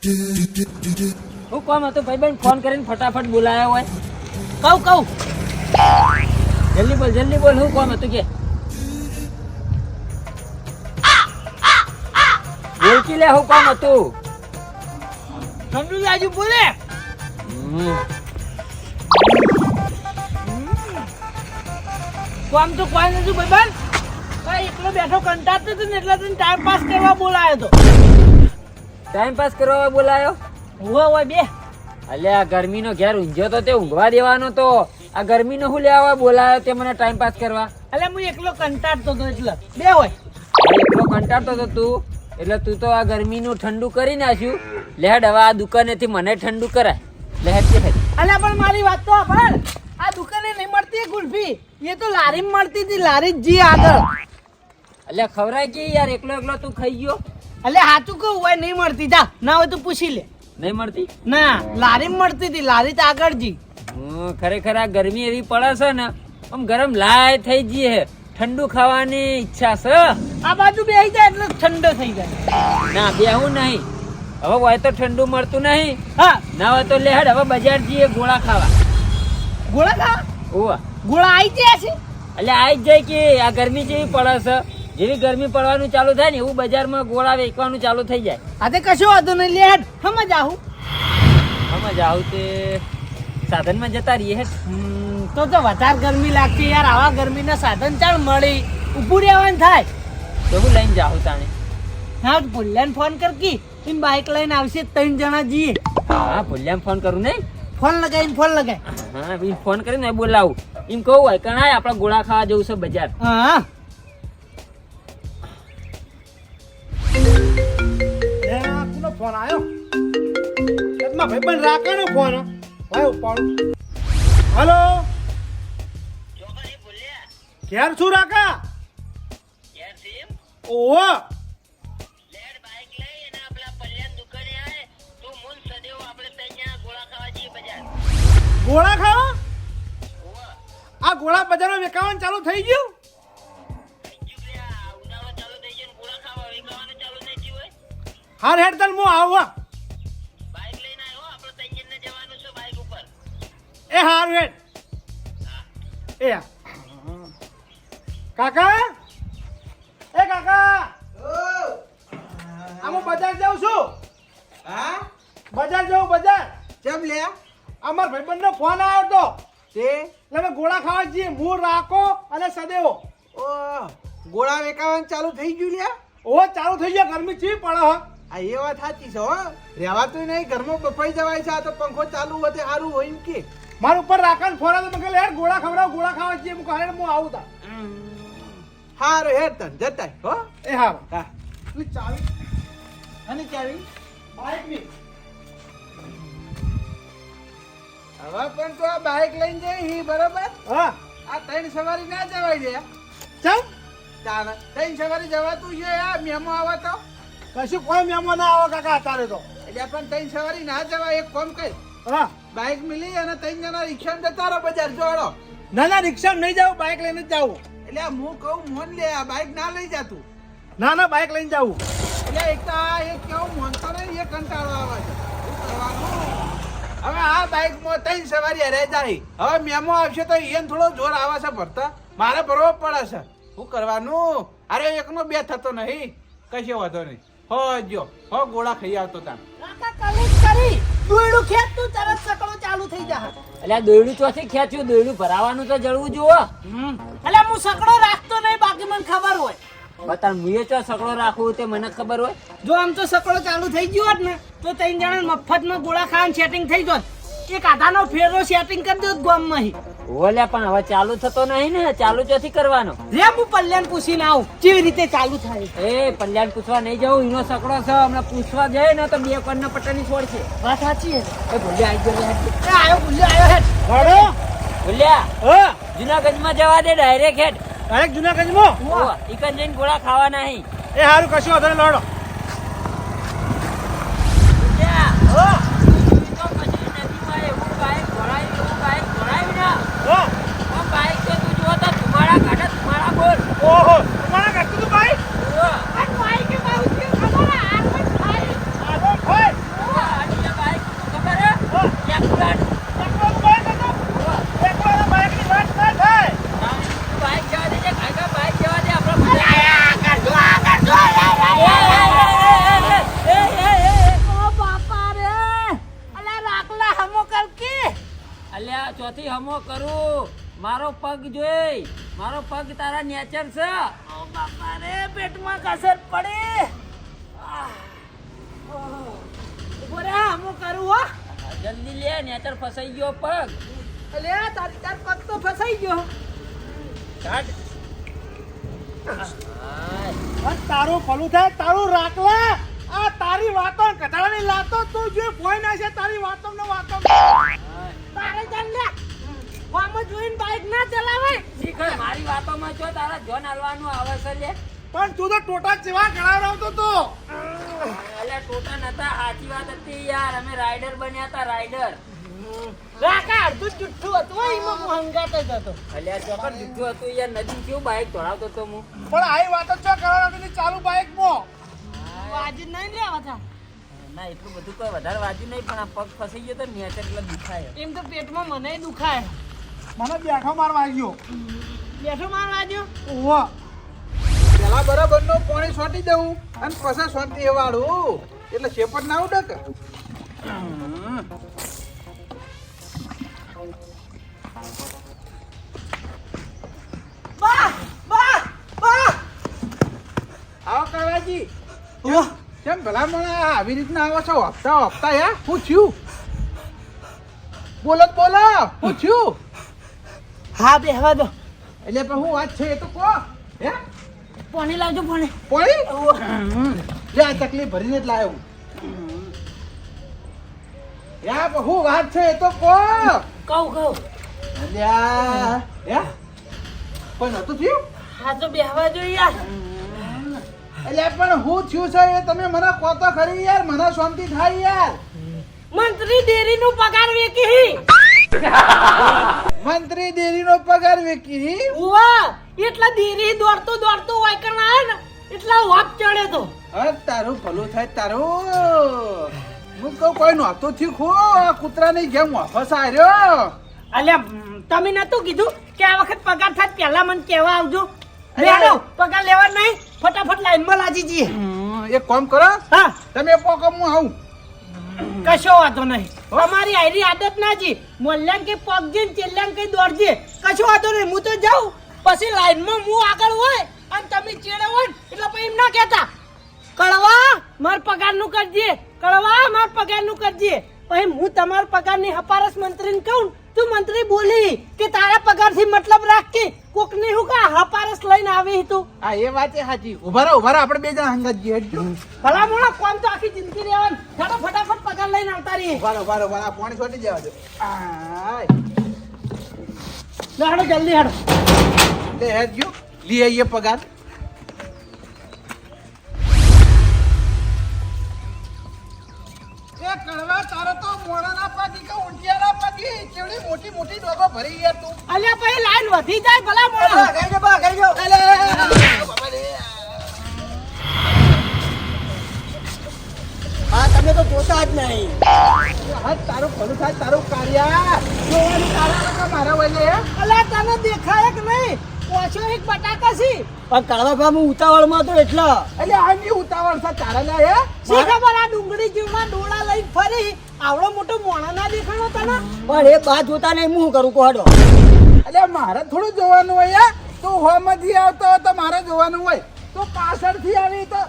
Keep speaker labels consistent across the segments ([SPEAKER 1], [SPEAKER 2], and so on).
[SPEAKER 1] હું કોમ હતો ભાઈબંધ ફોન કરીને ફટાફટ બોલાયો હોય કહું જલ્દી બોલ હું કોમ હતું કે બોલતી લે હું કોમ હતું
[SPEAKER 2] ઠંડુ લાજુ બોલે કોમ તો કોઈ નથી ભાઈબંધ કઈ એકલો બેઠો કંટાળતો હતો ને એટલે તને ટાઈમ પાસ કરવા બોલાયો હતો
[SPEAKER 1] ટાઈમ પાસ કરવા બોલાયો
[SPEAKER 2] હોય બે
[SPEAKER 1] અલ્યા ગરમીનો ઘેર ઊંઘ્યો તો તે ઊંઘવા દેવાનો તો આ ગરમીનો હું લેવા બોલાયો તે મને ટાઈમ પાસ કરવા
[SPEAKER 2] એટલે હું એકલો કંટાળતો હતો એટલે બે હોય
[SPEAKER 1] એટલો કંટાળતો હતો તું એટલે તું તો આ ગરમીનું ઠંડુ કરી નાખ્યું લેડ હવે આ દુકાનેથી મને ઠંડુ કરાય લેડ કે
[SPEAKER 2] અલ્યા પણ મારી વાત તો સાંભળ આ દુકાને નહીં મળતી ગુલ્ફી એ તો લારીમાં મળતી હતી લારી જી આગળ
[SPEAKER 1] અલ્યા ખવરાય કે યાર એકલો તું ખાઈ ગયો
[SPEAKER 2] એટલે સાચું કહું હોય નહીં મળતી જા ના હોય તો પૂછી લે
[SPEAKER 1] નહીં મળતી
[SPEAKER 2] ના લારીમાં મળતી હતી લારી તો આગળ જી
[SPEAKER 1] ખરેખર આ ગરમી એવી પડે છે ને આમ ગરમ લાય થઈ જઈએ ઠંડુ ખાવાની ઈચ્છા છે
[SPEAKER 2] આ બાજુ બેસી જાય એટલે ઠંડો થઈ જાય
[SPEAKER 1] ના બેહું નહીં હવે હોય તો ઠંડુ મળતું નહીં
[SPEAKER 2] હા
[SPEAKER 1] ના હોય તો લેડ હવે બજાર જઈએ ગોળા ખાવા
[SPEAKER 2] ગોળા ખા
[SPEAKER 1] ઓવા
[SPEAKER 2] ગોળા આવી ગયા છે
[SPEAKER 1] એટલે આવી જ જાય કે આ ગરમી જેવી પડે છે જેવી ગરમી પડવાનું ચાલુ થાય ને એવું બજારમાં ગોળા વેચવાનું ચાલુ થઈ જાય
[SPEAKER 2] આજે કશો વાંધો નહીં લે હેડ સમજ આવું
[SPEAKER 1] સમજ આવું તે સાધનમાં જતા રહીએ હેડ
[SPEAKER 2] તો વધારે ગરમી લાગતી યાર આવા ગરમીના સાધન ચાલ મળી ઊભું રહેવાનું થાય
[SPEAKER 1] તો હું લઈને જાઉં તાણે
[SPEAKER 2] હા ભૂલ્યાને ફોન કર કી એમ બાઇક લઈને આવશે 3 જણા જઈએ
[SPEAKER 1] હા ભૂલ્યામ ફોન કરું નહીં
[SPEAKER 2] ફોન લગાય
[SPEAKER 1] હા એમ ફોન કરીને બોલાવું એમ કહું હોય કણાય આપણે ગોળા ખાવા જવું છે બજાર
[SPEAKER 2] હા
[SPEAKER 3] ફોન આવ્યો ભાઈબંધ રાકાનો ફોન ભાઈ ઉપાડું હલો ક્યાર શું રાકા ઓહો ગોળા ખાવા આ ગોળા બજારમાં વેચાવાનું ચાલુ થઈ ગયું હાર હેડ તલ હું આવું એ હાર હેડ એ કાકા એ કાકા આમ બજાર જાઉં છું
[SPEAKER 4] હા
[SPEAKER 3] બજાર જાઉં બજાર
[SPEAKER 4] કેમ લે
[SPEAKER 3] અમાર ભાઈબંધનો ફોન આવ્યો તો
[SPEAKER 4] તે
[SPEAKER 3] એટલે અમે ગોળા ખાવા જઈએ મૂળ રાખો અને સદેવો
[SPEAKER 4] ઓ ગોળા વેકાવાનું ચાલુ થઈ ગયું લે
[SPEAKER 3] ઓ ચાલુ થઈ ગયા ગરમી ચી પડે હ
[SPEAKER 4] આ એ વાત સાચી છે હો રહેવાતું નહીં ઘરમાં બફાઈ જવાય છે આ તો પંખો ચાલુ હોય તે સારું હોય એમ કે
[SPEAKER 3] મારા ઉપર રાખન ફોન આવ્યો તો મેં યાર ગોળા ખવડાવ ગોળા ખાવા જઈએ હું કહે હું આવું તા
[SPEAKER 4] હારું હેડ તન જતાય હો
[SPEAKER 3] એ હા
[SPEAKER 4] હા
[SPEAKER 3] પેલી ચાવી અને ચાવી બાઈક ની
[SPEAKER 4] હવે પણ તો આ બાઇક લઈને જઈ બરોબર
[SPEAKER 3] હા
[SPEAKER 4] આ 3 સવારી ના જવાય લે
[SPEAKER 3] ચમ
[SPEAKER 4] ચાલ 3 સવારી જવાતું છે આ મેમો આવે તો
[SPEAKER 3] કશું કોઈ મેમો ના આવે કાકા અત્યારે તો
[SPEAKER 4] એટલે પણ 3 સવારી ના જવાય એક કામ કર
[SPEAKER 3] હા
[SPEAKER 4] બાઇક મિલી અને 3 જણા રિક્ષામાં જતા રહો બજાર જોડો
[SPEAKER 3] ના રિક્ષા નહીં જાવ બાઈક લઈને જ જાવું
[SPEAKER 4] એટલે હું કહું મોન લે આ બાઇક ના લઈ જાતું
[SPEAKER 3] ના બાઈક લઈને જાવું
[SPEAKER 4] એટલે એક તો આ એક કેવું મોનતો નહીં એ કંટાળો આવે છે શું કરવાનું હવે આ બાઇકમાં 3 સવારી હરે જાય હવે મેમો આવશે તો એને થોડો જોર આવે છે ભરતા મારે ભરવો પડે છે શું કરવાનું અરે એકનો 2 થતો નહીં કશો વાંધો નહીં હો જો હો ગોળા ખાઈ આવતો તાન
[SPEAKER 2] કાકા કલેજ કરી દોયડું ખેંચ તું તરત સકડો ચાલુ થઈ જા
[SPEAKER 1] એટલે આ દોયડું ચોથી ખેંચ્યું દોયડું ભરાવાનું તો જળવું જુઓ
[SPEAKER 2] એટલે હું સકડો રાખતો નહીં બાકી મને ખબર હોય
[SPEAKER 1] બતાર મુએ ચો સકડો રાખવું તે મને ખબર હોય
[SPEAKER 2] જો આમ તો સકડો ચાલુ થઈ ગયો હોત ને તો 3 જણા મફતમાં ગોળા ખાવાનું સેટિંગ થઈ જોત એક આધાનો ફેરો સેટિંગ કરી દો ગામમાં
[SPEAKER 1] ઓલ્યા પણ હવે ચાલુ થતો નહીં ને ચાલુ ચોથી કરવાનો
[SPEAKER 2] રે હું પલ્યાને પૂછીને આવું કેવી રીતે ચાલુ થાય
[SPEAKER 1] એ પલ્યાણ પૂછવા નહીં જવું એનો સકડો છે હમણાં પૂછવા જાય ને તો 2 કરના પટ્ટાની છોડશે
[SPEAKER 2] વાત સાચી
[SPEAKER 1] એ ભૂલ્યા આવી ગયો
[SPEAKER 2] એ આયો ભૂલ્યો હેડ
[SPEAKER 3] ગાડો
[SPEAKER 1] ભૂલ્યા
[SPEAKER 3] હા
[SPEAKER 1] જુનાગઢમાં જવા દે ડાયરેક્ટ હેડ
[SPEAKER 3] ડાયરેક્ટ જુનાગઢમાં
[SPEAKER 1] ઈકન જઈને ગોળા ખાવા નહીં
[SPEAKER 3] એ હારું કશું વાંધો નહીં લોડો
[SPEAKER 1] ભૂલ્યા
[SPEAKER 3] ઓહો તમારા કાકુ તો ભાઈ
[SPEAKER 2] આ ભાઈ કે બાઉ કે ખબર આ આગળ થાય
[SPEAKER 3] આગળ ભાઈ
[SPEAKER 1] ચોથી હમો કરું મારો પગ જોઈ મારો પગ તારા નેચર છે
[SPEAKER 2] ઓ બાપા રે પેટમાં કસર પડે ઉભો રે હું કરું હો
[SPEAKER 1] જલ્દી લે નેચર ફસાઈ ગયો પગ
[SPEAKER 2] અલે તાર પગ તો ફસાઈ ગયો
[SPEAKER 1] કાઢ
[SPEAKER 3] તારું ભલું થાય તારું રાખલા આ તારી વાતો કટાળાની લાતો તું જે ભોય ના છે તારી વાતો ને વાતો
[SPEAKER 2] તારે ચાલ લે ફોર્મ જોઈને બાઈક ના ચલાવે
[SPEAKER 1] શીખર મારી વાતોમાં જો તારા જોન હાલવાનું આવે છે લે
[SPEAKER 3] પણ તું તો ટોટા જેવા ગણાવતો તો
[SPEAKER 1] અલ્યા ટોટા નતા સાચી વાત હતી યાર અમે રાઈડર બન્યા હતા રાઈડર
[SPEAKER 2] રાકા અડધું જુઠ્ઠું હતું હો, એમાં હું હંગાત જ હતો
[SPEAKER 1] અલ્યા ચોકર જુઠ્ઠું હતું યાર નદી કેવું બાઈક દોડાવતો તો હું
[SPEAKER 3] પણ આઈ વાતો ચો કરાવતો ચાલુ બાઈક માં
[SPEAKER 2] વાજી નહીં લેવા હતા
[SPEAKER 1] ના એટલું બધું કોઈ વધારે વાંચ્યું નહીં પણ આ પગ ફસાઈ ગયો તો નેચર એટલે દુખાય
[SPEAKER 2] એમ તો પેટમાં મને દુખાય
[SPEAKER 3] મને બેઠો મારવા આવ્યો
[SPEAKER 2] બેઠો માર વાજ્યો
[SPEAKER 3] ઓહો
[SPEAKER 4] પેલા બરાબર નો પાણી છોટી દઉં અને પછી શાંતિ વાળું એટલે શેપટ ના ઉડક
[SPEAKER 2] બા બા બા
[SPEAKER 4] આવો કાળાજી
[SPEAKER 2] ઓહ
[SPEAKER 4] કેમ ભલા મને આવી રીતના આવો છો હપ્તા હપ્તા યા હું થયું બોલો તો બોલો હું થયું
[SPEAKER 2] હા બેહવા દો
[SPEAKER 4] એટલે પણ હું વાત છે એ તો કહો હે
[SPEAKER 2] પાણી લાવજો પાણી
[SPEAKER 4] પાણી લે આ તકલીફ ભરીને જ લાવ્યો યા પણ હું વાત છે એ તો કહો
[SPEAKER 2] કહું
[SPEAKER 4] અલ્યા હે પણ હતું થયું
[SPEAKER 2] હા તો બેહવા જો યાર
[SPEAKER 4] એટલે પણ હું થયું છે એ તમે મને કહો તો ખરી યાર મને શાંતિ થાય યાર
[SPEAKER 2] મંત્રી ડેરી નું પગાર વેકી
[SPEAKER 4] મંત્રી દેરીનો પગાર વેકી
[SPEAKER 2] ઉવા એટલા ડેરી દોડતો દોડતો વાયકણ આવે ને એટલા વાપ ચડે તો
[SPEAKER 4] હા તારું ભલું થાય તારું હું કહું કોઈ નહોતું થયું ખો આ કૂતરાની જેમ વાપસ આવ્યો
[SPEAKER 2] અલ્યા તમે નતું કીધું કે આ વખત પગાર થાય પહેલા મને કહેવા આવજો બેડો પગાર લેવા નહીં ફટાફટ લાઈનમાં લાજી જઈએ
[SPEAKER 4] એક કામ કરો
[SPEAKER 2] હા
[SPEAKER 4] તમે પોકો હું આવું
[SPEAKER 2] કશો વાંધો નહીં તમારી આયરી આદત ના જી મોલ્યાન કે પગજે ને ચેલ્યાન કઈ દોડજે કશો વાંધો નહીં હું તો જાઉં પછી લાઈનમાં હું આગળ હોય અને તમે ચેડે હોય ને એટલે પછી એમ ના કહેતા કળવા માર પગારનું કરજે કળવા માર પગારનું કરજે પછી હું તમારા પગારની હપારસ મંત્રીને કહું તું મંત્રી બોલી કે તારા પગારથી મતલબ રાખી કોકની હું કા હપારસ લઈને આવી તું
[SPEAKER 4] હા એ વાત એ સાચી ઉભા રહો આપણે બે જણા હંગાત જઈએ હટજો
[SPEAKER 2] ભલા મોણા કોમ તો આખી જિંદગી રહેવાનું ચાલો ફટાફટ પગાર લઈને આવતા રહીએ
[SPEAKER 4] ઉભા રહો આ પાણી છોટી જવા દો આય
[SPEAKER 2] લે હાડો જલ્દી હાડો
[SPEAKER 4] લે હેડજો લઈ આવીએ પગાર એ કડવા તારે તો મોડાના પાકી કે ઊંટિયાના પાકી કેવડી મોટી મોટી ડોગો ભરી ગયા તું
[SPEAKER 2] અલ્યા પછી લાઈન વધી જાય ભલા મોણા
[SPEAKER 4] ગઈ જો અલે બાબા રે
[SPEAKER 2] હા તમે તો જોતા જ નહીં
[SPEAKER 4] હા તારું ભલું થાય તારું કાર્યા જોવાની તારા લગા મારા વલે
[SPEAKER 2] અલ્યા તને દેખાય કે નહીં ઓછો એક બટાકા છે
[SPEAKER 5] પણ કળવા હું ઉતાવળમાં તો એટલા
[SPEAKER 4] એટલે આની ઉતાવળ છે તારા લે હે
[SPEAKER 2] શી ખબર આ ડુંગળી જીવના ડોળા લઈને ફરી આવડો મોટો મોણા ના દેખાણો તને
[SPEAKER 5] પણ એ બા જોતા નહીં હું કરું કોડો
[SPEAKER 4] એટલે મારે થોડું જોવાનું હોય યાર તું હોમાંથી આવતો હોય તો મારે જોવાનું હોય તું પાછળથી આવી તો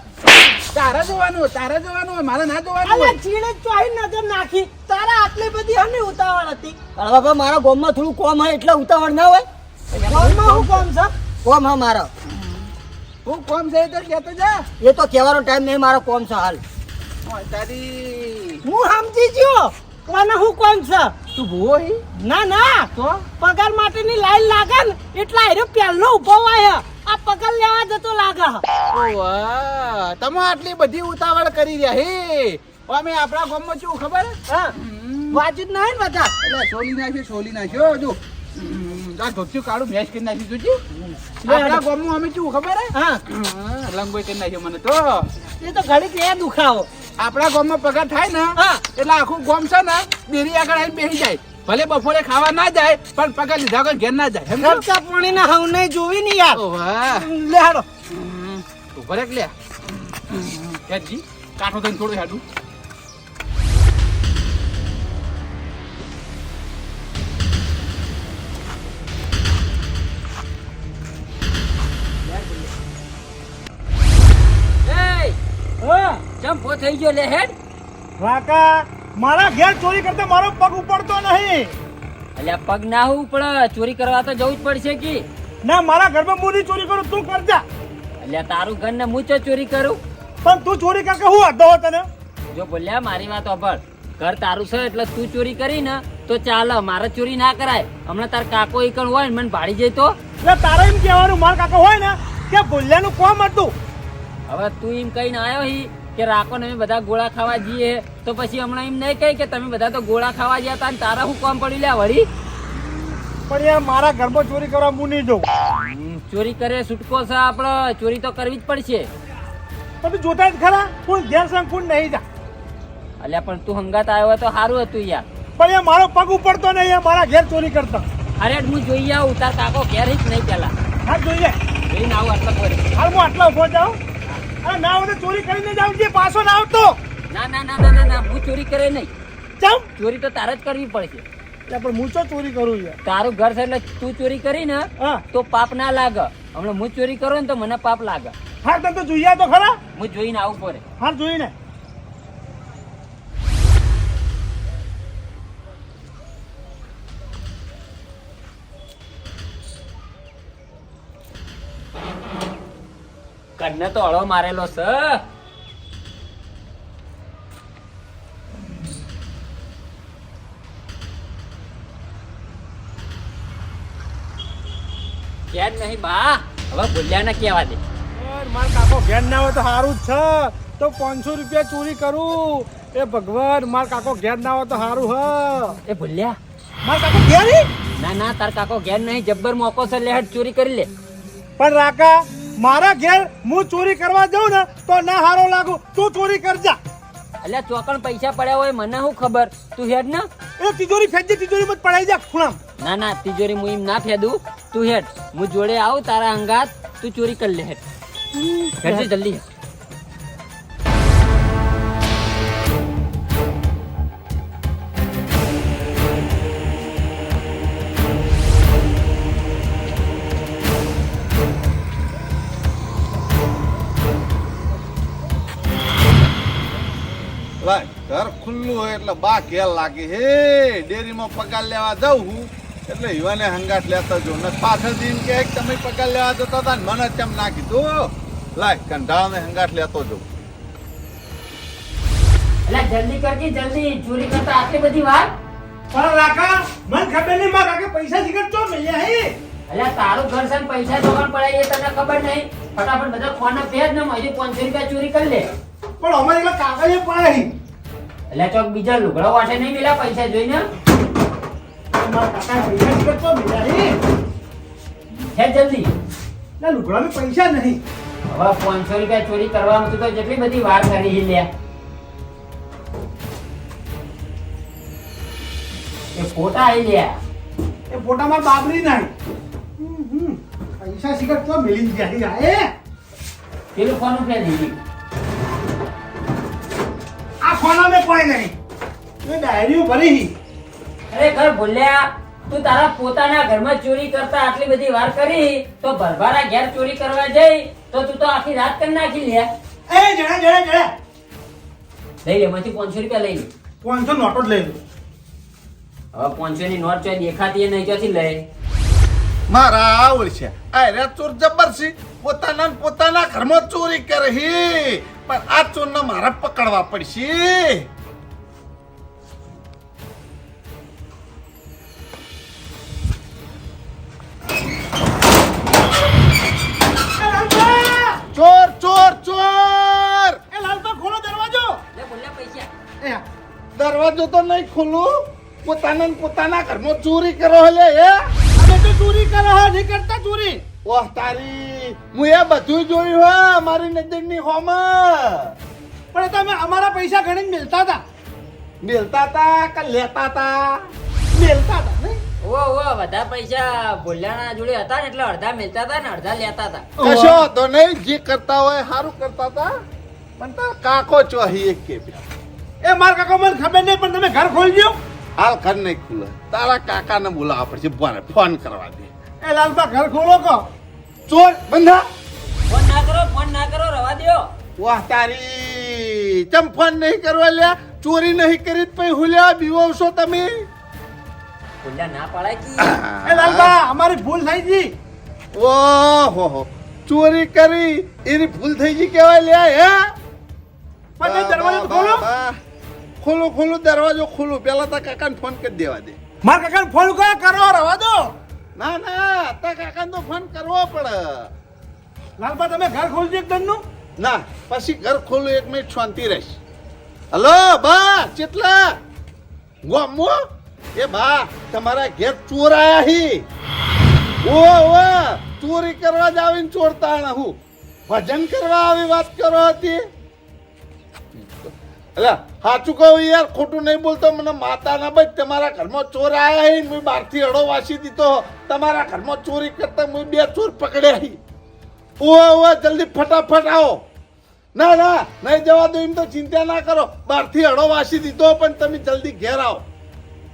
[SPEAKER 4] તારે જોવાનું હોય મારે ના જોવાનું હોય
[SPEAKER 2] અલ્યા ચીડે ચોહી નજર નાખી તારા આટલી બધી હની ઉતાવળ હતી
[SPEAKER 5] કળવા મારા ગામમાં થોડું કોમ હોય એટલે ઉતાવળ ના હોય
[SPEAKER 2] ફોનમાં હું કોમ છે
[SPEAKER 5] કોમ હા મારો
[SPEAKER 4] હું કોમ છે તો કહેતો જા
[SPEAKER 5] એ તો કહેવાનો ટાઈમ નહીં મારો કોમ છે હાલ
[SPEAKER 4] ઓય તારી
[SPEAKER 2] હું સમજી ગયો કોને હું કોમ છે
[SPEAKER 4] તું ભૂવો હી
[SPEAKER 2] ના
[SPEAKER 4] તો
[SPEAKER 2] પગાર માટેની લાઈન લાગે ને એટલા હેરો પહેલો ઉભો હોય આ પગાર લેવા જતો લાગે
[SPEAKER 4] ઓવા તમે આટલી બધી ઉતાવળ કરી રહ્યા હે અમે આપણા ગામમાં શું ખબર
[SPEAKER 2] હા વાજુ જ નહીં ને બધા
[SPEAKER 4] એટલે સોલી નાખ્યો જો આ ધોત્યું કાળું મેચ કરી નાખ્યું જોજી આપણા ગામમાં અમે શું ખબર હે
[SPEAKER 2] હા
[SPEAKER 4] લંગોઈ કરી નાખ્યો મને તો
[SPEAKER 2] એ તો ઘડીક લે દુખાવો
[SPEAKER 4] આપણા ગામમાં પગાર થાય ને
[SPEAKER 2] હા
[SPEAKER 4] એટલે આખું ગામ છે ને ડેરી આગળ આવીને બેસી જાય ભલે બપોરે ખાવા ના જાય પણ પગાર લીધા વગર ઘેર ના જાય સમજો?
[SPEAKER 2] ખર્ચા પાણી ના હવ નહીં જોવી ને યાર
[SPEAKER 4] ઓવા
[SPEAKER 2] લે હાડો
[SPEAKER 4] ઉભા રે લે યારજી કાઠો થઈને થોડું હેડું
[SPEAKER 1] આવી ગયો લે હેડ.
[SPEAKER 3] કાકા મારા ઘેર ચોરી કરતા મારો પગ ઉપડતો નહીં.
[SPEAKER 1] અલ્યા પગ ના હું પણ ચોરી કરવા તો જવું જ પડશે કે.
[SPEAKER 3] ના મારા ઘરમાં હું નહીં ચોરી કરું, તું કરજા.
[SPEAKER 1] અલ્યા તારું ઘર ને હું ચો ચોરી કરું.
[SPEAKER 3] પણ તું ચોરી કર કે હું હતો તને.
[SPEAKER 1] જો બોલ્યા મારી વાત સાંભળ, ઘર તારું છે એટલે તું ચોરી કરી ને તો ચાલે, મારે ચોરી ના કરાય. હમણાં તાર કાકો એકણ હોય ને મને ભાડી જાય તો.
[SPEAKER 3] એટલે તારે એમ કહેવાનું મારા કાકા હોય ને કે ભૂલ્યાનું કોમ હતું.
[SPEAKER 1] હવે તું એમ કહીને આવ્યો હી કે રાખો ને અમે બધા ગોળા ખાવા જઈએ, તો પછી હમણાં એમ નહીં કહી કે તમે બધા તો ગોળા ખાવા ગયા હતા ને તારા શું કામ પડ્યું લ્યા વળી.
[SPEAKER 3] પણ યાર મારા ઘરમાં ચોરી કરવા હું નહીં જઉં.
[SPEAKER 1] ચોરી કરે છૂટકો છે, આપણે ચોરી તો કરવી જ પડશે.
[SPEAKER 3] પણ તું જોતા જ ખરા કોણ ઘેર સંગ કોણ નહીં જા.
[SPEAKER 1] અલ્યા પણ તું હંગાત આવ્યો હોય તો સારું હતું યાર.
[SPEAKER 3] પણ યાર મારો પગ ઉપડતો નહીં યાર મારા ઘેર ચોરી કરતા.
[SPEAKER 1] અરે હું જોઈ આવું તાર કાકો ઘેર જ નહીં પેલા
[SPEAKER 3] હા જોઈએ
[SPEAKER 1] જોઈને આવું આટલા પર.
[SPEAKER 3] હાલ હું આટલા ઉભો જાઉં. અરે ના હોય તો ચોરી કરીને જાઉં છે, પાછો ના આવતો.
[SPEAKER 1] ના ના ના ના ના ના હું ચોરી કરે નહીં.
[SPEAKER 3] ચમ
[SPEAKER 1] ચોરી તો તારે જ કરવી પડશે.
[SPEAKER 3] એટલે પણ હું તો ચોરી કરું યાર.
[SPEAKER 1] તારું ઘર છે એટલે તું ચોરી કરી ને
[SPEAKER 3] હા
[SPEAKER 1] તો પાપ ના લાગે. હમણાં હું ચોરી કરું ને તો મને પાપ લાગે.
[SPEAKER 3] હા તને તો જોઈએ તો ખરા.
[SPEAKER 1] હું જોઈને આવું પડે.
[SPEAKER 3] હા જોઈને
[SPEAKER 1] કન્ને તો હળો મારેલો છે. ક્યાં જ નહીં બા, હવે ભૂલ્યા ને કેવા દે.
[SPEAKER 3] મારા કાકો ઘેર ના હોય તો સારું જ છે. તો 500 રૂપિયા ચોરી કરું. એ ભગવાન મારા કાકો ઘેર ના હોય તો સારું હ.
[SPEAKER 1] એ ભૂલ્યા
[SPEAKER 3] મારા કાકો ઘેર નહીં?
[SPEAKER 1] ના ના તાર કાકો ઘેર નહીં, જબ્બર મોકો છે, લેહટ ચોરી કરી લે.
[SPEAKER 3] પણ રાકા મારા ઘેર હું ચોરી કરવા જાઉં ને તો ના હારો લાગુ. તું ચોરી કરજા.
[SPEAKER 1] અલ્યા ચોકણ પૈસા પડ્યા હોય મને શું ખબર, તું હેડ ને.
[SPEAKER 3] એ તિજોરી ફેંચી તિજોરી માં પડાઈ જા ખૂણામ.
[SPEAKER 1] ના ના તિજોરી હું એમ ના ફેદું, તું હેડ. હું જોડે આવું તારા અંગાત, તું ચોરી કરી લે હેડ. હેડ જલ્દી હેડ.
[SPEAKER 6] ભાઈ ઘર ખુલ્લું હોય એટલે બા ઘેર લાગે હે. ડેરીમાં પગાર લેવા જાઉં હું એટલે યુવાને હંગાટ લેતા જો ને પાછળથી એમ કે તમે પગાર લેવા જતા હતા ને મને કેમ ના કીધું. લાય કંટાળાને હંગાટ લેતો જો.
[SPEAKER 1] અલ્યા જલ્દી કરજે જલ્દી, ચોરી કરતા આટલી બધી વાર.
[SPEAKER 3] પણ રાકા મને ખબર નહીં મારા કાકે પૈસા જીગર ચો મળ્યા હે.
[SPEAKER 1] અલ્યા તારું ઘર છે ને પૈસા જોવાનું પડે એ તને ખબર નહીં. ફટાફટ બધા ફોન પેજ ને હજી 500 રૂપિયા ચોરી કરી લે.
[SPEAKER 3] પણ અમારે એટલા કાગળે પડે હી.
[SPEAKER 1] અલ્યા ચોક બીજા લુગડા વાટે નહીં મેલા પૈસા જોઈને.
[SPEAKER 3] મારા કાકા પૈસા જીગર ચો મળ્યા હે.
[SPEAKER 1] હે જલ્દી.
[SPEAKER 3] ના લુગડામાં પૈસા નહીં.
[SPEAKER 1] હવે 500 રૂપિયા ચોરી કરવામાં તું તો જેટલી બધી વાર કરી લે. એ ફોટા આઈ લે.
[SPEAKER 3] એ ફોટામાં બાબરી નહીં. પૈસા જીગર ચો મિલી ગયા હે.
[SPEAKER 1] પેલું ફોન ઉપડે દીધી.
[SPEAKER 3] આ ફોના મે કોઈ નહીં. એ ડાયરીઓ ભરી હી.
[SPEAKER 1] અરે ઘર ભૂલ્યા, તું તારા પોતાના ઘરમાં ચોરી કરતા આટલી બધી વાર કરી તો ભરભારા ઘેર ચોરી કરવા જઈ તો તું તો આખી રાત કરી નાખી લે.
[SPEAKER 3] એ જણા જણા જણા
[SPEAKER 1] લઈ લે માંથી 500 રૂપિયા લઈ લે.
[SPEAKER 3] 500 નોટો જ લઈ લો.
[SPEAKER 1] હવે 500 ની નોટ ચોય દેખાતી નહીં, ચોથી લે.
[SPEAKER 6] મારા આવડ છે આ રે ચોર જબ્બર છે. પોતાના ઘરમાં ચોરી કરે હી. પણ આ ચોરને મારે પકડવા પડશે. ચોર ચોર ચોર.
[SPEAKER 3] એ લાલપા ખોલો દરવાજો.
[SPEAKER 1] લે ભૂલ્યા પૈસા.
[SPEAKER 3] એ
[SPEAKER 6] દરવાજો તો નહીં ખોલું. પોતાના ઘરમાં ચોરી કરો લે હે.
[SPEAKER 3] અમે તો ચોરી કરે હે, નહીં કરતા ચોરી.
[SPEAKER 6] ઓહ તારી, હું એ બધું જોયું હે મારી નજરની હોમાં.
[SPEAKER 3] પણ તમે અમારા પૈસા ગણીને મિલતા હતા.
[SPEAKER 6] મેલતા તા કે લેતા તા?
[SPEAKER 3] મિલતા હતા નહીં?
[SPEAKER 1] ઓ બધા પૈસા ભૂલ્યાના જોડે હતા ને એટલે અડધા મિલતા હતા ને અડધા લેતા હતા.
[SPEAKER 6] કશો તો નહીં, જે કરતા હોય સારું કરતા તા. પણ તાર કાકો ચોહી એક કે
[SPEAKER 3] એ મારા કાકા મને ખબર નહીં, પણ તમે ઘર ખોલજો.
[SPEAKER 6] હાલ ઘર નહીં ખુલે. તારા કાકાને બોલાવવા પડશે, ફોન કરવા દે.
[SPEAKER 3] એ લાલપા ઘર ખોલો કો.
[SPEAKER 6] ચોર બંધા.
[SPEAKER 1] ફોન ના કરો રવા દ્યો.
[SPEAKER 6] વાહ તારી, ચમ ફોન નહીં કરવા લ્યા ચોરી નહીં કરી પછી હુલ્યા બીવો છો તમે
[SPEAKER 1] ભૂલ્યા ના પડાય કે
[SPEAKER 3] એ લાલબા અમારી ભૂલ થઈ ગઈ.
[SPEAKER 6] ઓહો ચોરી કરી એની ભૂલ થઈ ગઈ કેવાય લ્યા હે
[SPEAKER 3] પણ એ દરવાજો તો ખોલો.
[SPEAKER 6] ખોલું ખોલું દરવાજો ખોલું પેલા તો કાકાને ફોન કરી દેવા દે
[SPEAKER 3] મારા કાકાને ફોન કરો રવા દો.
[SPEAKER 6] ના ના તા કાકાને તો ફોન કરવો પડે
[SPEAKER 3] લાલબા તમે ઘર ખોલજો એક દનનું.
[SPEAKER 6] ના પછી ઘર ખોલું 1 મિનિટ શાંતિ રહેશ હલો બા ચેટલા ગોમો એ બા તમારા ઘેર ચોર આયા હી ઓ ચોરી કરવા જ આવીને ચોરતા ના હું ભજન કરવા આવી વાત કરો હતી અલા સાચું કહું યાર ખોટું નહીં બોલતો મને માતા ના બચ તમારા ઘરમાં ચોર આયા હી મેં બહારથી અડો વાસી દીધો તમારા ઘરમાં ચોરી કરતા મેં 2 ચોર પકડ્યા હી ઓ જલ્દી ફટાફટ આવો ના ના નહીં જવા દો એમ તો ચિંતા ના કરો બહારથી અડો વાસી દીધો પણ તમે જલ્દી ઘેર આવો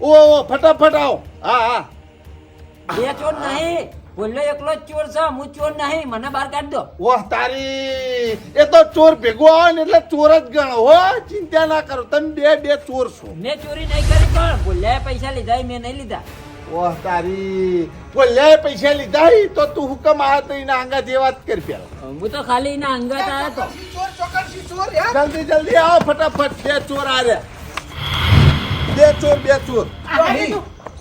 [SPEAKER 6] ઓ ફટાફટ આવો હા
[SPEAKER 1] બે ચોર નહીં ભૂલ્યો એકલો જ ચોર છે હું ચોર નહીં મને બહાર કાઢ દો
[SPEAKER 6] વાહ તારી એ તો ચોર ભેગો આવે ને એટલે ચોર જ ગણો હો ચિંતા ના કરો તમે બે ચોર છો
[SPEAKER 1] મેં ચોરી નહીં કરી પણ ભૂલ્યા પૈસા લીધા એ મેં નહીં લીધા
[SPEAKER 6] વાહ તારી બોલ્યા પૈસા લીધા હી તો તું હુકમ આવ્યો તો એના આંગા જે વાત કરી પેલા
[SPEAKER 1] હું તો ખાલી એના અંગત આવ્યો તો
[SPEAKER 4] ચોર ચોકડશી ચોર યાર.
[SPEAKER 6] જલ્દી આવો ફટાફટ 2 ચોર આ રહ્યા 2 ચોર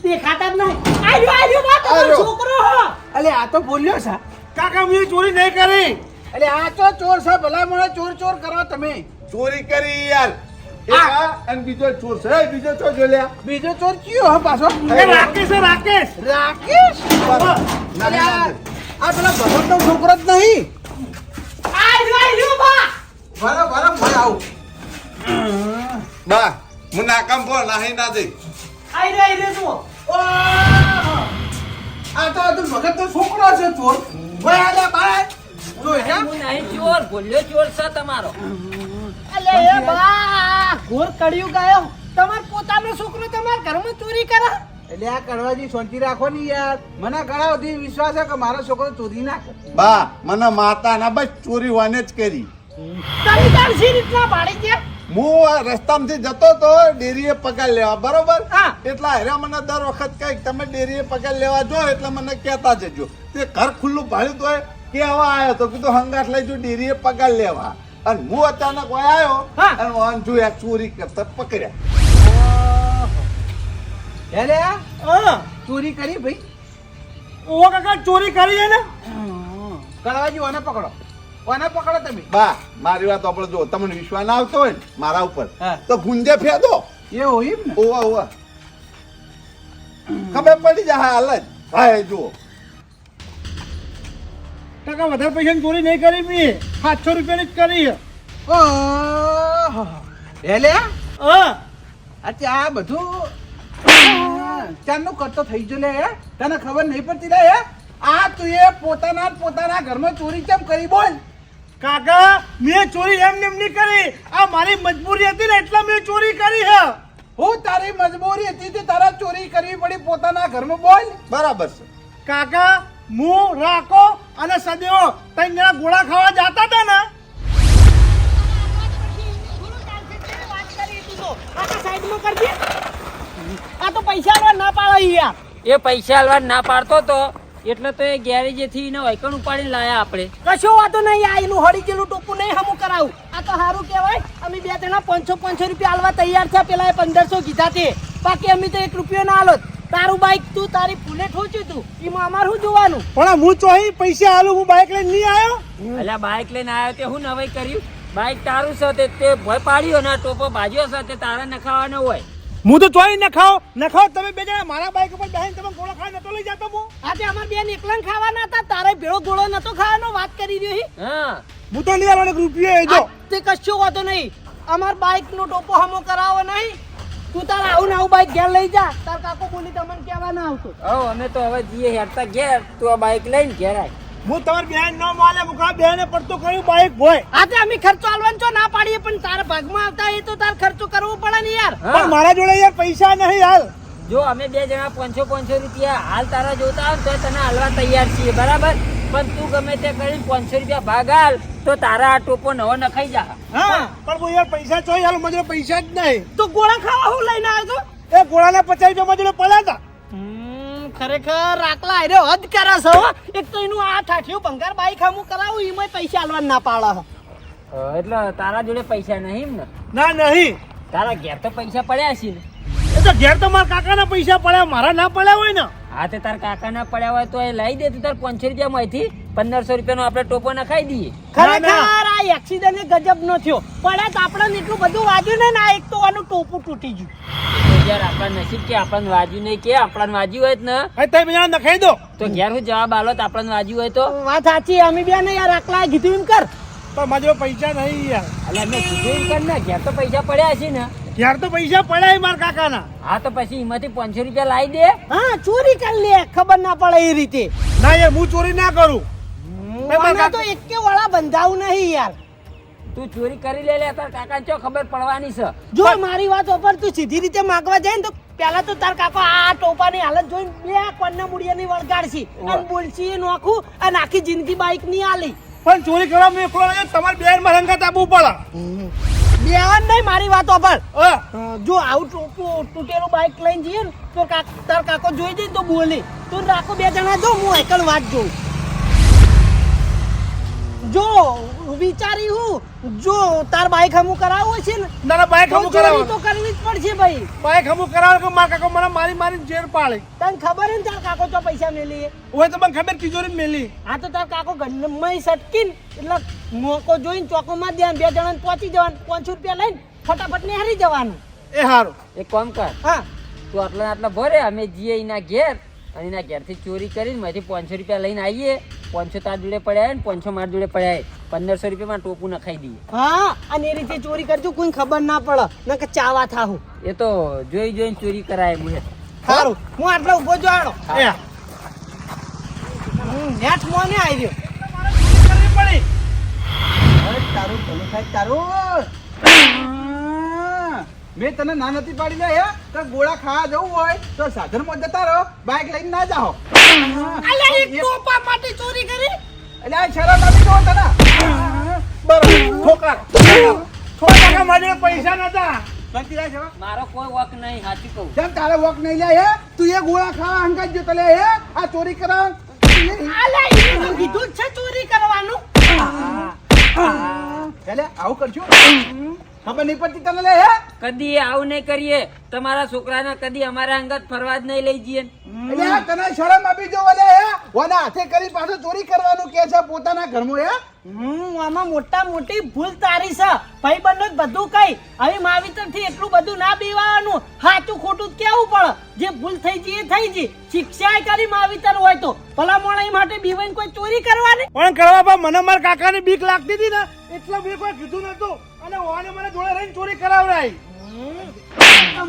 [SPEAKER 2] દેખાતા જ નહીં. આયો બા તમારો
[SPEAKER 6] આયો.
[SPEAKER 2] છોકરો હો.
[SPEAKER 4] અલે આ તો બોલ્યો છે.
[SPEAKER 3] કાકા મેં ચોરી નહીં કરી.
[SPEAKER 4] અલે આ તો ચોર છે ભલા મને ચોર કરો તમે.
[SPEAKER 6] ચોરી કરી યાર એક આ અને બીજો ચોર છે એ બીજો ચોર જો લ્યા
[SPEAKER 4] બીજો ચોર કયો હે પાછો?
[SPEAKER 3] એ રાકેશ છે, રાકેશ.
[SPEAKER 4] રાકેશ. અલે આ પેલા ભગતનો છોકરો જ નહીં.
[SPEAKER 2] આયો બા.
[SPEAKER 4] બરાબર ભાઈ આવું.
[SPEAKER 6] બા હું નાકામ પો નાહી ના દે
[SPEAKER 2] આયો તું.
[SPEAKER 4] આ તો ભગતનો છોકરો છે ચોર. ભાઈ આલે બાય. જો હે
[SPEAKER 1] હું નહીં ચોર ભૂલ્યો ચોર છે તમારો
[SPEAKER 2] અલે એ બા ઘોર કડિયું ગાયો તમાર પોતાનો છોકરો તમાર ઘરમાં ચોરી કરે.
[SPEAKER 4] એટલે આ કડવાજી શાંતિ રાખો ને યાર. મને ઘણા બધી વિશ્વાસ છે કે મારો છોકરો ચોરી ના કરે.
[SPEAKER 6] બા મને માતા ના બસ ચોરી વાને જ કરી
[SPEAKER 2] તારી તાર સી રીતના ભાડી ગયા.
[SPEAKER 6] હું આ રસ્તામાંથી જતો તો ડેરીએ પગાર લેવા બરોબર
[SPEAKER 2] હા.
[SPEAKER 6] એટલા હેરા મને દર વખત કઈક તમે ડેરીએ પગાર લેવા જો એટલે મને કહેતા જજો તે ઘર ખુલ્લું ભાડ્યું તો કેવા આવ્યો તો કીધું હંગાટ લઈ જો ડેરીએ પગાર લેવા અને હું અચાનક આવ્યો
[SPEAKER 2] હા.
[SPEAKER 6] અને વાન જોયા ચોરી કરતા પકડ્યા
[SPEAKER 4] એટલે
[SPEAKER 3] હા.
[SPEAKER 4] ચોરી કરી ભાઈ.
[SPEAKER 3] ઓ કાકા ચોરી કરી છે ને.
[SPEAKER 4] કડવાજી ઓને પકડો. ઓને પકડો તમે.
[SPEAKER 6] બા મારી વાત આપણે જો તમને વિશ્વાસ ના આવતો હોય ને મારા ઉપર
[SPEAKER 4] હા.
[SPEAKER 6] તો ગુંજે ફેદો
[SPEAKER 4] એ હોય એમ ને.
[SPEAKER 6] ઓવા ખબર પડી જાય હાલ જ હા જુઓ
[SPEAKER 3] કાકા વધારે પૈસાની ચોરી નહીં કરી મેં 700 રૂપિયાની જ કરી છે.
[SPEAKER 4] ઓહો. એટલે
[SPEAKER 3] હા.
[SPEAKER 4] આ બધું ચારનું કરતો થઈ ગયો લે હે? તને ખબર નહીં પડતી લે હે? આ તું એ પોતાના ઘરમાં ચોરી કેમ કરી બોલ?
[SPEAKER 3] કાકા મેં ચોરી એમ નહીં કરી. આ મારી મજબૂરી હતી ને એટલે મેં ચોરી કરી છે.
[SPEAKER 4] હું તારી મજબૂરી હતી તે તારા ચોરી કરવી પડી પોતાના ઘરમાં બોલ.
[SPEAKER 6] બરાબર છે
[SPEAKER 3] કાકા હું રાખો અને સદેવો 3 જણા ગોળા ખાવા જતા હતા ને
[SPEAKER 2] આ તો પૈસા આલવા ના પાડે યાર.
[SPEAKER 1] એ પૈસા આલવા ના પાડતો તો એટલે તો એ ગેરેજેથી એને વૈકણ ઉપાડીને લાયા આપણે
[SPEAKER 2] કશો વાતો નહીં. આ એનું હળી જેલું ટોપું નહીં હમું કરાવું. આ તો સારું કહેવાય. અમે 2 જણા 500 રૂપિયા આલવા તૈયાર છે. પેલા 1500 કીધા તે બાકી અમે તો 1 રૂપિયો ના આલો. તારું બાઈક તું તારી ફૂલે ઠોચ્યું તું એમાં અમારે શું જોવાનું.
[SPEAKER 3] પણ હું ચોહી પૈસા આલું હું બાઈક લઈને નહીં આવ્યો.
[SPEAKER 1] એટલે બાઇક લઈને આવ્યો તે હું નવાઈ કર્યું બાઇક તારું છે તે ભય પાડ્યો ને ટોપો ભાજ્યો છે તે તારા નખાવાનો હોય
[SPEAKER 3] હું તો ચોહી નખાવ તમે 2 જણા મારા બાઈક ઉપર બેહીને તમે ગોળા ખાઈ નતો લઈ જતો હું.
[SPEAKER 2] આજે અમાર બેન એકલા ખાવાના હતા. તારે ભેળો ગોળો નતો ખાવાનો વાત કરી રહ્યો હી.
[SPEAKER 1] હા
[SPEAKER 3] હું તો નહીં આવવાનો રૂપિયો એ જો.
[SPEAKER 2] તે કશો વાતો નહીં. અમાર બાઈક નો ટોપો હમો કરાવો નહીં. તું તાર આવું ને આવું બાઈક ઘેર લઈ જા. તાર કાકો બોલી તમને કહેવા ના આવતો.
[SPEAKER 1] હવ અમે તો હવે જઈએ હેરતા ઘેર તું આ બાઇક લઈને ઘેર આય
[SPEAKER 3] હું તમારી બેન ન માલે મુકા બેને પડતું કર્યું બાઈક ભોય.
[SPEAKER 2] આજે અમે ખર્ચો આલવાનો છો ના પાડીએ પણ તારા ભાગમાં આવતા એ તો તાર ખર્ચો કરવો પડે ને યાર.
[SPEAKER 3] પણ મારા જોડે યાર પૈસા નહીં હાલ.
[SPEAKER 1] જો અમે 2 જણા 500 રૂપિયા હાલ તારા જોતા હોય તો તને હાલવા તૈયાર છીએ બરાબર પણ તું ગમે તે કરીને 500 રૂપિયા ભાગ હાલ તો તારા આ ટોપો નવો નખાઈ જા.
[SPEAKER 2] હા
[SPEAKER 3] પણ હું યાર પૈસા ચોઈ હાલ મજૂર પૈસા જ નહીં.
[SPEAKER 2] તો ગોળા ખાવા હું લઈને આવ્યો
[SPEAKER 3] એ ગોળાના 50 રૂપિયા મજૂર પડ્યા હતા.
[SPEAKER 2] તો ખરેખર રાખલા આર્યો હદ કરે છે હો. એક તો એનું આ ઠાઠિયું ભંગાર બાઈક હમું કરાવું એમાંય પૈસા આલવા ના પાડે.
[SPEAKER 1] એટલે તારા જોડે પૈસા નહીં એમ ને?
[SPEAKER 3] ના નહીં,
[SPEAKER 1] તારા ઘેર તો પૈસા પડ્યા છે ને?
[SPEAKER 3] એ તો ઘેર તો મારા કાકાના પૈસા પડ્યા, મારા ના પડ્યા હોય ને.
[SPEAKER 1] હા તે તારા કાકા ના પડ્યા હોય તો એ લઈ દે. તું તાર 500 રૂપિયા માંથી 1500 રૂપિયાનો આપણે ટોપો નખાઈ દઈએ.
[SPEAKER 2] ખરેખર આ એક્સિડન્ટ ગજબ નો થયો. પડ્યા તો આપણને એટલું બધું વાગ્યું ને આ એક તો આનું ટોપું તૂટી ગયું.
[SPEAKER 1] તો યાર આપણા નસીબ કે આપણને વાજ્યું નહીં કે આપણને વાજ્યું હોય જ ને
[SPEAKER 3] હવે તમે બીજા નખાઈ દો.
[SPEAKER 1] તો ઘેર હું જવાબ આલો તો આપણને વાજ્યું હોય તો?
[SPEAKER 2] વાત સાચી. અમે બે ને યાર રાખલા કીધું એમ કર.
[SPEAKER 3] પણ મારા પૈસા નહીં યાર.
[SPEAKER 1] એટલે મેં કીધું એમ કર ને, ઘેર તો પૈસા પડ્યા છે ને?
[SPEAKER 3] ઘેર તો પૈસા પડ્યા છે મારા કાકાના.
[SPEAKER 1] હા તો પછી એમાંથી 500 રૂપિયા લાવી દે.
[SPEAKER 2] હા ચોરી કરી લે, ખબર ના પડે એ રીતે.
[SPEAKER 3] ના યાર હું ચોરી ના કરું.
[SPEAKER 2] મને તો એકે વાળા બંધાવું નહીં યાર.
[SPEAKER 1] તું ચોરી કરી લે તાર કાકા ચો ખબર પડવાની છે.
[SPEAKER 2] જો મારી વાત ઉપર તું સીધી રીતે માંગવા જાય ને તો પેલા તો તાર કાકો આ ટોપાની હાલત જોઈને બે કોણના મુડિયાની વળગાડશી અને બોલશી નોખું અને આખી જિંદગી બાઈક ની આલી.
[SPEAKER 3] પણ ચોરી કરવા મેં એકલો નહીં, તમારે બેન માં રંગાત આપવું પડે.
[SPEAKER 2] બેવાન નહીં મારી વાત ઉપર.
[SPEAKER 3] હા.
[SPEAKER 2] જો આવું ટોપું તૂટેલું બાઈક લઈને જઈએ ને તો તાર કાકો જોઈ દે તો બોલે. તું રાખો બે જણા જો હું એકલ વાત જોઉં. જો વિચારી હું જો તાર બાઈક હમું કરાવવું છે ને
[SPEAKER 3] ના ના બાઈક હમું
[SPEAKER 2] તો ચોરી
[SPEAKER 3] કરાવો.
[SPEAKER 2] તો કરવી જ પડશે ભાઈ.
[SPEAKER 3] બાઈક હમું કરાવો કે મારા કાકો મને મારી મારી જેર પાડે.
[SPEAKER 2] તને ખબર હે ને તાર કાકો તો પૈસા મેલી હે?
[SPEAKER 3] હોય તો મને ખબર તિજોરી મેલી.
[SPEAKER 2] આ તો તાર કાકો ગંદમય સટકીન એટલે મોકો જોઈને ચોકોમાં ધ્યાન બે જણાને પહોંચી જવાનું 500 રૂપિયા લઈને ફટાફટ નિહારી જવાનું.
[SPEAKER 3] એ હારું.
[SPEAKER 1] એક કામ કર,
[SPEAKER 2] હા
[SPEAKER 1] તું આટલા ભરે અમે જઈએ એના ઘેર અને એના ઘેરથી ચોરી કરીને માંથી 500 રૂપિયા લઈને આવીએ. 500 તાર જોડે પડ્યા ને 500 માર જોડે પડ્યા. 1500 રૂપિયામાં ટોપું નખાઈ દઈએ.
[SPEAKER 2] હા અને એ રીતે ચોરી કરજો કોઈ ખબર ના પડે ન કે ચાવા થાહું.
[SPEAKER 1] એ તો જોઈ જોઈને ચોરી કરાય મુહે.
[SPEAKER 2] સારું હું આટલો ઉભો જો આડો.
[SPEAKER 3] એ
[SPEAKER 2] નેટ મોને આવી રહ્યો.
[SPEAKER 3] કરવી પડી.
[SPEAKER 4] તારું ભલું થાય તારું. મેં તને ના નથી પાડી લે હે તો ગોળા ખાવા જવું હોય તો સાધનમાં જતા રહો, બાઈક લઈને ના જાઓ.
[SPEAKER 2] અલ્યા એક ટોપા માટે ચોરી કરી.
[SPEAKER 4] એટલે આ શરમ આવી જો તને.
[SPEAKER 3] બરાબર. ઠોકર. ઠોકર મારી જોડે પૈસા નતા.
[SPEAKER 4] શાંતિ રાખ હવે.
[SPEAKER 1] મારો કોઈ વક નહીં, સાચું કહું.
[SPEAKER 4] જેમ તારે વોક નહીં લે હે તું એ ગોળા ખાવા હંગાત જો તલે હે આ ચોરી કરાવ.
[SPEAKER 2] અલ્યા એને કીધું જ છે ચોરી કરવાનું.
[SPEAKER 4] એટલે આવું કરજો ખબર નહીં પડતી તને લે હે.
[SPEAKER 1] કદી આવું નહીં કરીએ. તમારા છોકરાને કદી અમારા અંગત ફરવા જ નહીં લઈ જઈએ.
[SPEAKER 4] એટલે આ તને શરમ આપી જો વલે હે ઓના હાથે કરી પાછો ચોરી કરવાનું કે છે પોતાના ઘરમાં હે.
[SPEAKER 2] આમાં મોટા મોટી ભૂલ તારી છે ભાઈ બંને બધું કઈ. હવે માવીતર થી એટલું બધું ના બીવાનું. સાચું ખોટું કેવું પડે. જે ભૂલ થઈ ગઈ એ થઈ ગઈ. શિક્ષા કરી માવીતર હોય તો ભલા મોણા માટે બીવાઈને કોઈ ચોરી કરવાની.
[SPEAKER 3] પણ કરવા બા મને મારા કાકાની બીક લાગતી હતી ને એટલે મેં કોઈ કીધું નતું અને ઓને મને જોડે રહીને ચોરી કરાવરાઈ.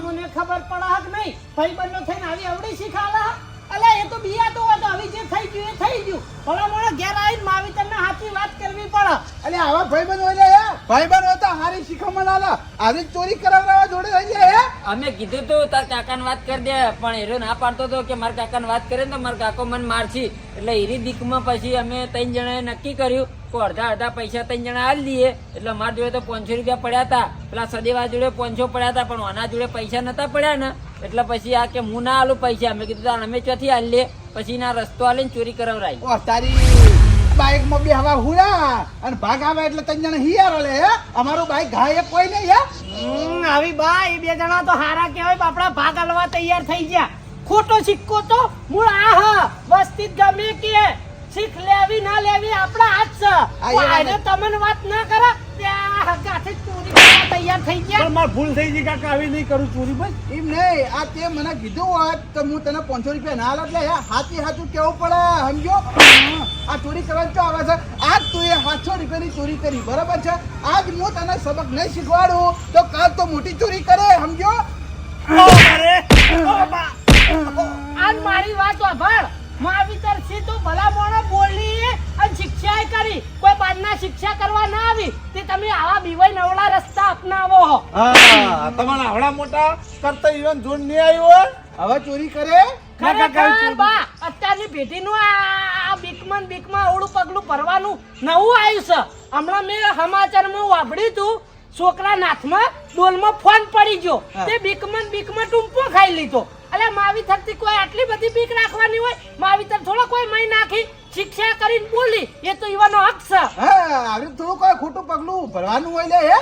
[SPEAKER 2] મને ખબર પડે હક નહીં ભાઈ બંને થઈને આવી આવડી શીખાલા. અલા એ તો બિયા તો હતો હવે જે થઈ ગયું એ થઈ ગયું. ભલા મોણા ઘેર આવીને માવીતરને સાચી વાત કરવી પડે.
[SPEAKER 4] એટલે આવા ભાઈબંધ હોય હે ભાઈબંધ હોય તો હારી શીખમણ આલા આવી ચોરી કરાવવા જોડે રહી જાય હે.
[SPEAKER 1] અમે કીધું તું તાર કાકાને વાત કરી દે પણ એરો ના પાડતો હતો કે મારા કાકાને વાત કરે ને તો મારા કાકો મને મારશે. એટલે એરી દીકમાં પછી અમે 3 જણાએ નક્કી કર્યું કે અડધા પૈસા 3 જણા આલી દઈએ. એટલે મારા જોડે તો 500 રૂપિયા પડ્યા હતા. પેલા સદેવા જોડે 500 પડ્યા હતા પણ આના જોડે પૈસા નતા પડ્યા ને એટલે પછી આ કે હું ના આલું પૈસા. અમે કીધું તાર અમે ચોથી આલી લે. પછી ના રસ્તો આલીને ચોરી કરાવરાઈ.
[SPEAKER 4] ઓ તારી બાઈક માં બે હવા હુરા અને ભાગ આવે એટલે 3 જણા હિયારો લે હે. અમારું બાઈક ઘાય કોઈ નહીં હે.
[SPEAKER 2] આવી બા એ બે જણા તો હારા કહેવાય બાપડા ભાગ આલવા તૈયાર થઈ ગયા. ખોટો સિક્કો તો મૂળ આ હા વસ્તી ગમે કે શીખ લેવી ના લેવી આપણા હાથ છે. આને તમને વાત ના કરા ત્યાં ગાથે ચોરી કરવા તૈયાર થઈ ગયા.
[SPEAKER 3] પણ માર ભૂલ થઈ ગઈ કાકા આવી નહીં કરું ચોરી બસ.
[SPEAKER 4] એમ નહીં આ તે મને કીધું હોત તો હું તને 500 રૂપિયા ના આલત લે હે. હાચું કેવું પડે સમજો. આ ચોરી કરવા ચો આવે છે આજ તું એ 700 રૂપિયાની ચોરી કરી બરાબર છે. આજ હું તને સબક નહીં શીખવાડું તો કાલ તો મોટી ચોરી કરે સમજો.
[SPEAKER 2] આજ મારી વાત સાંભળ. માવીતર છે તો ભલા મોણો બોલી અને શિક્ષા કરી. કોઈ બારના શિક્ષા કરવા ના આવી તે તમે આવા બીવાઈ નવડા રસ્તા અપનાવો હો.
[SPEAKER 3] હા તમારા આવડા મોટા કરતા ઈવન જોન નહીં આવ્યો હોય.
[SPEAKER 4] હવે ચોરી કરે
[SPEAKER 2] ખરેખર બા અત્યારની પેઢીનું આ બીક બીકમાં અવળું પગલું ભરવાનું નવું આવ્યું છે. હમણાં મેં સમાચારમાં વાપર્યું હતું, છોકરા નાથમાં ડોલમાં ફોન પડી ગયો, તે બીકમાં ટૂંપો ખાઈ લીધો. અલ્યા માવીતર થી કોઈ આટલી બધી બીક રાખવાની હોય? માવીતર થોડો કોઈ મહી નાખી શિક્ષા કરીને બોલી, એ તો ઈવાનો હક છે.
[SPEAKER 4] હા આવી થોડું કોઈ ખોટું પગલું ભરવાનું હોય લે હે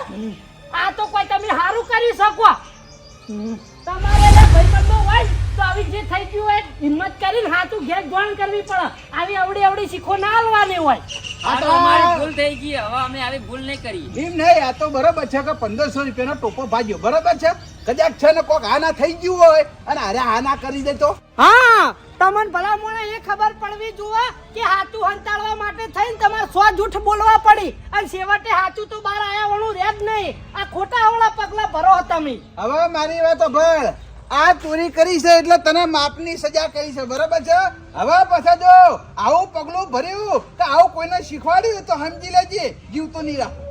[SPEAKER 2] આ તો કોઈ તમે સારું કરી શકો. તમારે ભાઈબંધો હોય તો આવી જે થઈ ગયું હોય હિંમત કરીને હાથું ઘેર જોણ કરવી પડે. આવી અવડી શીખો ના હાલવાની હોય.
[SPEAKER 1] આ તો અમારી ભૂલ થઈ ગઈ, હવે અમે આવી ભૂલ નહીં કરી.
[SPEAKER 4] એમ નહીં, આ તો બરોબર છે કે 1500 રૂપિયાનો ટોપો ભાગ્યો બરોબર છે. કદાચ છે ને કોક આ ના થઈ ગયું હોય અને અરે આ ના કરી દે તો
[SPEAKER 2] હા, તમને ભલા મોણે એ ખબર પડવી જોઈએ કે હાચું હંતાળવા માટે થઈને તમારે 100 જૂઠ બોલવા પડી અને છેવટે હાચું તો બહાર આયા વણું રહે જ નહીં. આ ખોટા અવળા પગલા ભરો તમે.
[SPEAKER 4] હવે મારી વાત ભળ, આ ચોરી કરી છે એટલે તને માપની સજા કરી છે બરોબર છે. હવે પાછા જો આવું પગલું ભર્યું કે આવું કોઈને શીખવાડ્યું તો સમજી લેજે જીવ તો નહીં રાખો.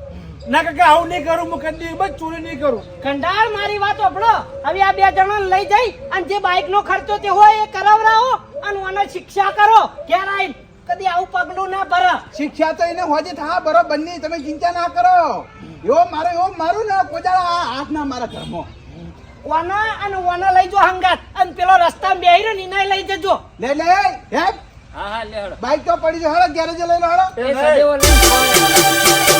[SPEAKER 3] ના કાકા આવું નહીં કરું, હું કદી બસ ચોરી નહીં કરું.
[SPEAKER 2] કંડાળ મારી વાત સાંભળો. હવે આ 2 જણાને લઈ જઈ અને જે બાઇક નો ખર્ચો તે હોય એ કરાવરાવો અને ઓને શિક્ષા કરો. ઘેર આવીને કદી આવું પગલું ના ભરે.
[SPEAKER 4] શિક્ષા તો એને હોજે હા બરોબર નહીં, તમે ચિંતા ના કરો. એવો મારું ને કોઈ હાથ ના મારા ઘરમાં
[SPEAKER 2] ઓના અને ઓના લઈ જો હંગાત અને પેલો રસ્તામાં બેહી રહ્યો ને એને લઈ જજો.
[SPEAKER 4] લે લે હે
[SPEAKER 1] હા લે હળો.
[SPEAKER 4] બાઈક તો પડી છે, હળો ગેરેજ લઈ લો હળો.
[SPEAKER 1] એ સદેવો લઈને